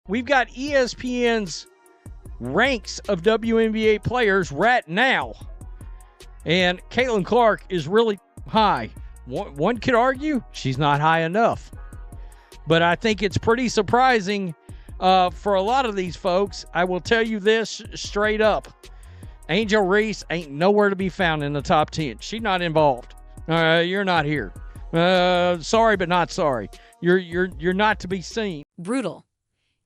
we've got ESPN's ranks of WNBA players right now. And Caitlin Clark is really high. One could argue she's not high enough. But I think it's pretty surprising for a lot of these folks. I will tell you this straight up. Angel Reese ain't nowhere to be found in the top 10. She's not involved. You're not here. Sorry, but not sorry. You're not to be seen. Brutal.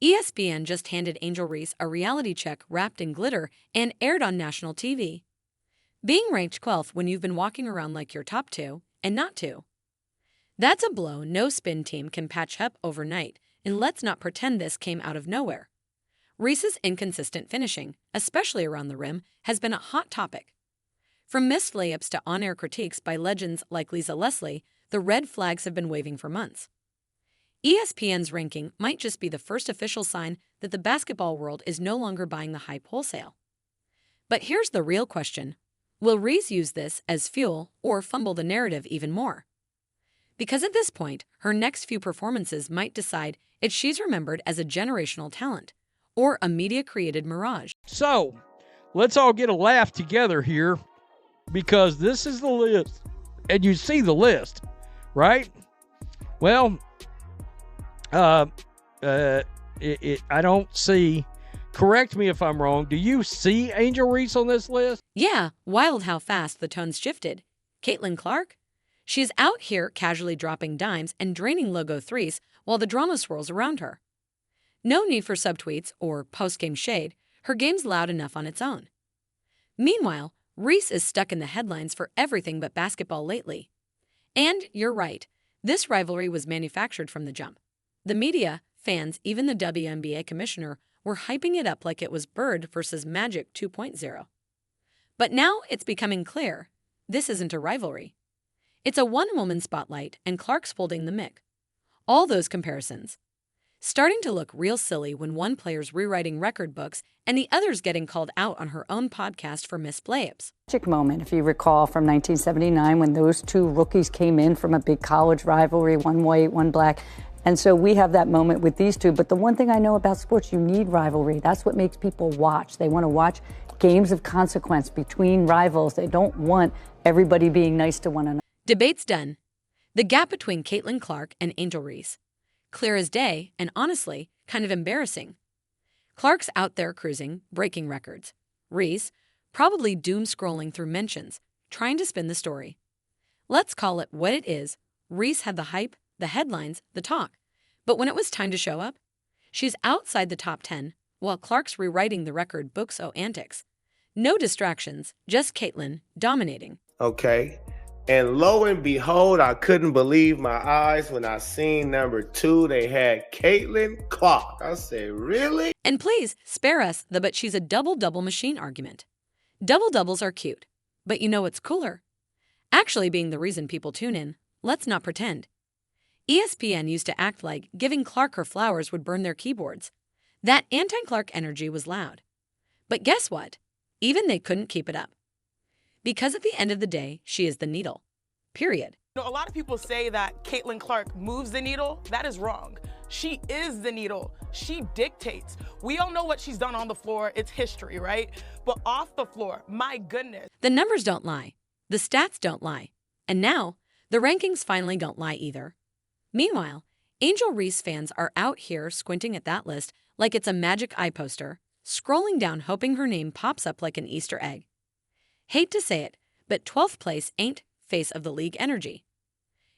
ESPN just handed Angel Reese a reality check wrapped in glitter and aired on national TV. Being ranked 12th when you've been walking around like you're top 2 and not 2. That's a blow no spin team can patch up overnight, and let's not pretend this came out of nowhere. Reese's inconsistent finishing, especially around the rim, has been a hot topic. From missed layups to on-air critiques by legends like Lisa Leslie, the red flags have been waving for months. ESPN's ranking might just be the first official sign that the basketball world is no longer buying the hype wholesale. But here's the real question. Will Reese use this as fuel or fumble the narrative even more? Because at this point, her next few performances might decide if she's remembered as a generational talent or a media-created mirage. So, let's all get a laugh together here because this is the list. And you see the list, right? Well, I don't see, correct me if I'm wrong, do you see Angel Reese on this list? Yeah, wild how fast the tones shifted. Caitlin Clark? She's out here casually dropping dimes and draining logo threes while the drama swirls around her. No need for subtweets or post-game shade. Her game's loud enough on its own. Meanwhile, Reese is stuck in the headlines for everything but basketball lately. And you're right, this rivalry was manufactured from the jump. The media, fans, even the WNBA commissioner were hyping it up like it was Bird versus Magic 2.0. But now it's becoming clear, this isn't a rivalry. It's a one-woman spotlight and Clark's holding the mic. All those comparisons. Starting to look real silly when one player's rewriting record books and the other's getting called out on her own podcast for missed layups. Magic moment, if you recall, from 1979 when those two rookies came in from a big college rivalry, one white, one black. And so we have that moment with these two. But the one thing I know about sports, you need rivalry. That's what makes people watch. They want to watch games of consequence between rivals. They don't want everybody being nice to one another. Debate's done. The gap between Caitlin Clark and Angel Reese. Clear as day, and honestly, kind of embarrassing. Clark's out there cruising, breaking records. Reese, probably doom-scrolling through mentions, trying to spin the story. Let's call it what it is. Reese had the hype, the headlines, the talk. But when it was time to show up, she's outside the top 10, while Clark's rewriting the record books antics. No distractions, just Caitlin dominating. Okay. And lo and behold, I couldn't believe my eyes when I seen number 2. They had Caitlin Clark. I said, really? And please, spare us the but she's a double-double machine argument. Double-doubles are cute, but you know what's cooler? Actually being the reason people tune in, let's not pretend. ESPN used to act like giving Clark her flowers would burn their keyboards. That anti-Clark energy was loud. But guess what? Even they couldn't keep it up. Because at the end of the day, she is the needle. Period. You know, a lot of people say that Caitlin Clark moves the needle. That is wrong. She is the needle. She dictates. We all know what she's done on the floor. It's history, right? But off the floor, my goodness. The numbers don't lie. The stats don't lie. And now, the rankings finally don't lie either. Meanwhile, Angel Reese fans are out here squinting at that list like it's a magic eye poster, scrolling down hoping her name pops up like an Easter egg. Hate to say it, but 12th place ain't face of the league energy.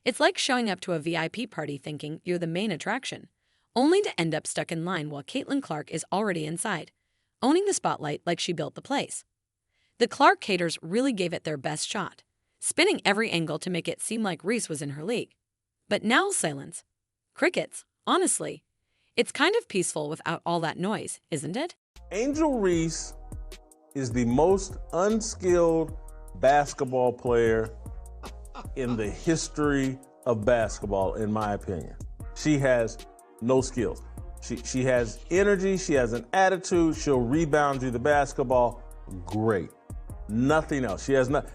It's like showing up to a VIP party thinking you're the main attraction, only to end up stuck in line while Caitlin Clark is already inside, owning the spotlight like she built the place. The Clark haters really gave it their best shot, spinning every angle to make it seem like Reese was in her league. But now silence. Crickets, honestly. It's kind of peaceful without all that noise, isn't it? Angel Reese is the most unskilled basketball player in the history of basketball, in my opinion. She has no skills. She has energy, she has an attitude, she'll rebound you the basketball, great. Nothing else. She has not,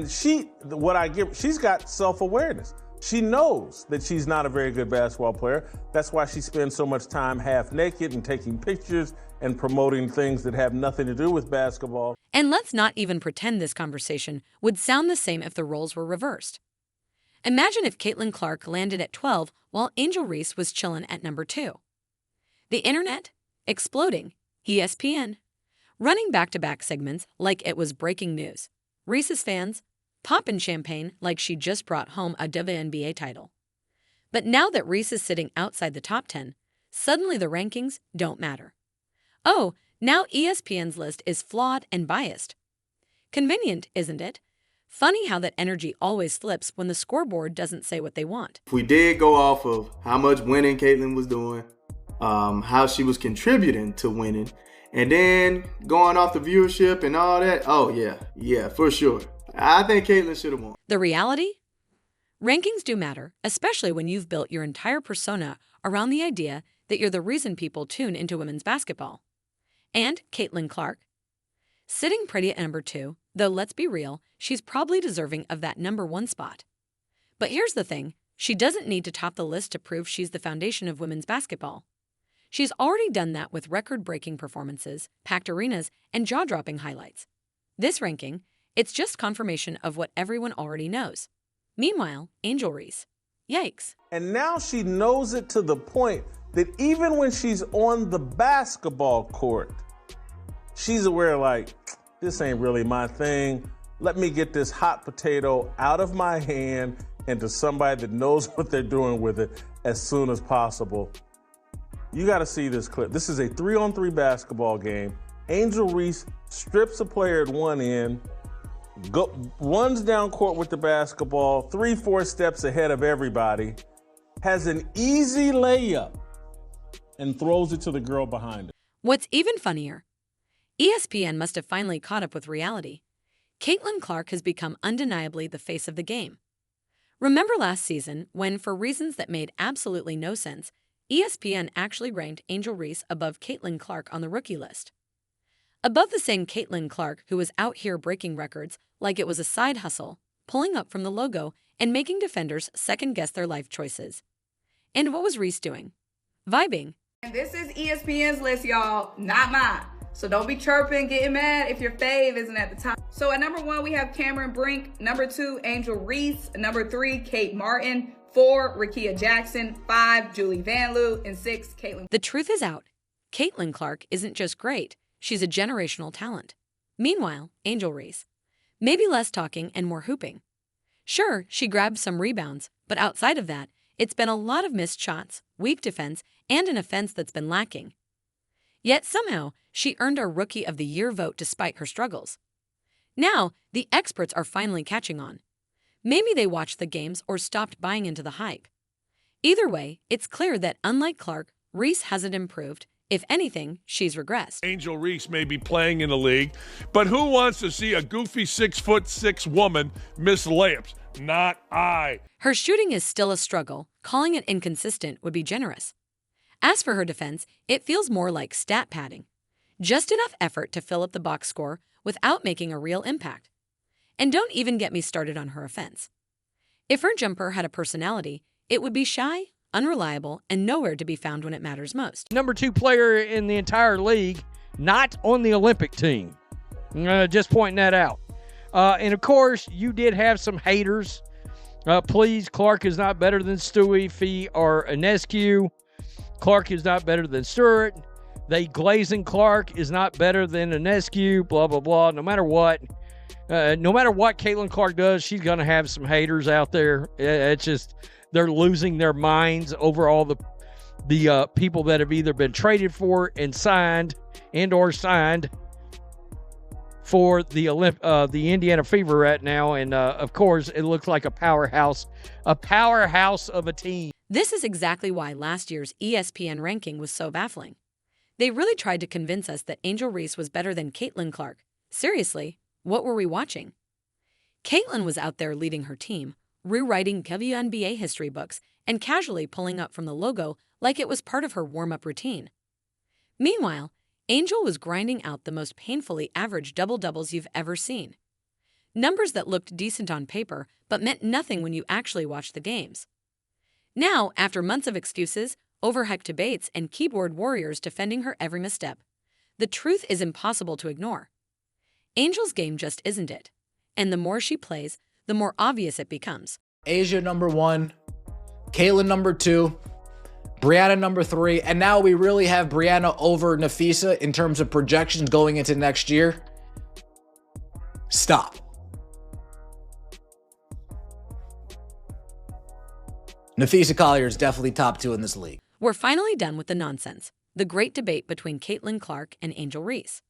she's got self-awareness. She knows that she's not a very good basketball player. That's why she spends so much time half naked and taking pictures and promoting things that have nothing to do with basketball. And let's not even pretend this conversation would sound the same if the roles were reversed. Imagine if Caitlin Clark landed at 12 while Angel Reese was chillin' at number 2. The internet? Exploding. ESPN? Running back-to-back segments like it was breaking news. Reese's fans? Poppin' champagne like she just brought home a WNBA title. But now that Reese is sitting outside the top 10, suddenly the rankings don't matter. Oh, now ESPN's list is flawed and biased. Convenient, isn't it? Funny how that energy always slips when the scoreboard doesn't say what they want. If we did go off of how much winning Caitlin was doing, how she was contributing to winning, and then going off the viewership and all that, oh yeah, for sure. I think Caitlin should have won. The reality? Rankings do matter, especially when you've built your entire persona around the idea that you're the reason people tune into women's basketball. And Caitlin Clark? Sitting pretty at number 2, though let's be real, she's probably deserving of that number 1 spot. But here's the thing, she doesn't need to top the list to prove she's the foundation of women's basketball. She's already done that with record-breaking performances, packed arenas, and jaw-dropping highlights. This ranking, it's just confirmation of what everyone already knows. Meanwhile, Angel Reese. Yikes. And now she knows it to the point that even when she's on the basketball court, she's aware, like, this ain't really my thing. Let me get this hot potato out of my hand and to somebody that knows what they're doing with it as soon as possible. You got to see this clip. This is a 3-on-3 basketball game. Angel Reese strips a player at one end, runs down court with the basketball, 3-4 steps ahead of everybody, has an easy layup, and throws it to the girl behind her. What's even funnier, ESPN must have finally caught up with reality. Caitlin Clark has become undeniably the face of the game. Remember last season when, for reasons that made absolutely no sense, ESPN actually ranked Angel Reese above Caitlin Clark on the rookie list. Above the same Caitlin Clark who was out here breaking records like it was a side hustle, pulling up from the logo and making defenders second-guess their life choices. And what was Reese doing? Vibing. And this is ESPN's list, y'all, not mine. So don't be chirping, getting mad if your fave isn't at the top. So at number 1, we have Cameron Brink. Number 2, Angel Reese. Number 3, Kate Martin. 4, Rickea Jackson. 5, Julie Vanloo. And 6, Caitlin. The truth is out. Caitlin Clark isn't just great, she's a generational talent. Meanwhile, Angel Reese. Maybe less talking and more hooping. Sure, she grabbed some rebounds, but outside of that, it's been a lot of missed shots, weak defense, and an offense that's been lacking. Yet somehow, she earned a Rookie of the Year vote despite her struggles. Now, the experts are finally catching on. Maybe they watched the games or stopped buying into the hype. Either way, it's clear that unlike Clark, Reese hasn't improved. If anything, she's regressed. Angel Reese may be playing in the league, but who wants to see a goofy 6'6" woman miss layups? Not I. Her shooting is still a struggle. Calling it inconsistent would be generous. As for her defense, it feels more like stat padding. Just enough effort to fill up the box score without making a real impact. And don't even get me started on her offense. If her jumper had a personality, it would be shy, unreliable, and nowhere to be found when it matters most. Number 2 player in the entire league, not on the Olympic team. Just pointing that out. And of course, you did have some haters. Please, Clark is not better than Stewie, Fee, or Inescu. Clark is not better than Stewart. They glazing Clark is not better than Inescu, blah, blah, blah. No matter what Caitlin Clark does, she's going to have some haters out there. It's just they're losing their minds over all the people that have either been traded for and signed or signed for the Indiana Fever right now. And, of course, it looks like a powerhouse of a team. This is exactly why last year's ESPN ranking was so baffling. They really tried to convince us that Angel Reese was better than Caitlin Clark. Seriously, what were we watching? Caitlin was out there leading her team, rewriting WNBA history books, and casually pulling up from the logo like it was part of her warm-up routine. Meanwhile, Angel was grinding out the most painfully average double-doubles you've ever seen. Numbers that looked decent on paper but meant nothing when you actually watched the games. Now, after months of excuses, overhyped debates, and keyboard warriors defending her every misstep, the truth is impossible to ignore. Angel's game just isn't it. And the more she plays, the more obvious it becomes. Asia number 1, Caitlin number 2, Brianna number 3, and now we really have Brianna over Nafisa in terms of projections going into next year. Stop. Nafisa Collier is definitely top 2 in this league. We're finally done with the nonsense, the great debate between Caitlin Clark and Angel Reese.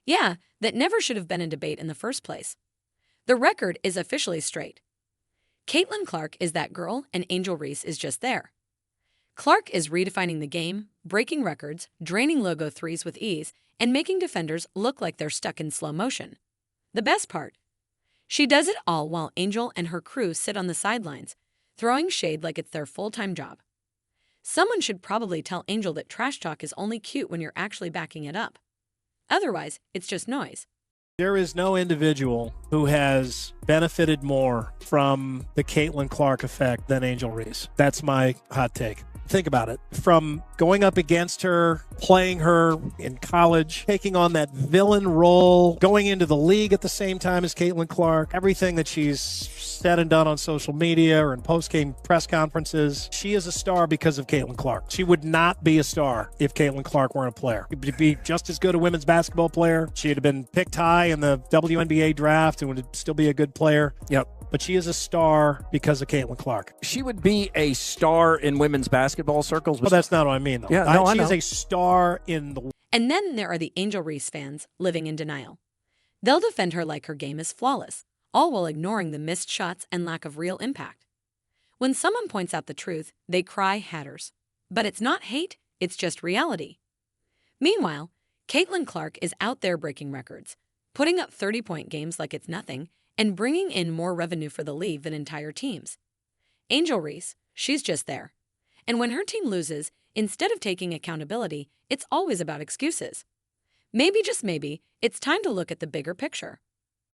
Yeah, that never should have been a debate in the first place. The record is officially straight. Caitlin Clark is that girl and Angel Reese is just there. Clark is redefining the game, breaking records, draining logo threes with ease, and making defenders look like they're stuck in slow motion. The best part? She does it all while Angel and her crew sit on the sidelines, throwing shade like it's their full-time job. Someone should probably tell Angel that trash talk is only cute when you're actually backing it up. Otherwise, it's just noise. There is no individual who has benefited more from the Caitlin Clark effect than Angel Reese. That's my hot take. Think about it. From going up against her, playing her in college, taking on that villain role, going into the league at the same time as Caitlin Clark, everything that she's said and done on social media or in post-game press conferences, she is a star because of Caitlin Clark. She would not be a star if Caitlin Clark weren't a player. She'd be just as good a women's basketball player. She'd have been picked high in the WNBA draft and would still be a good player. Yep. But she is a star because of Caitlin Clark. She would be a star in women's basketball circles. Well, that's not what I mean, though. Yeah, no, she is a star in the... And then there are the Angel Reese fans living in denial. They'll defend her like her game is flawless, all while ignoring the missed shots and lack of real impact. When someone points out the truth, they cry hatters. But it's not hate, it's just reality. Meanwhile, Caitlin Clark is out there breaking records, putting up 30-point games like it's nothing, and bringing in more revenue for the league than entire teams. Angel Reese, she's just there. And when her team loses, instead of taking accountability, it's always about excuses. Maybe, just maybe, it's time to look at the bigger picture.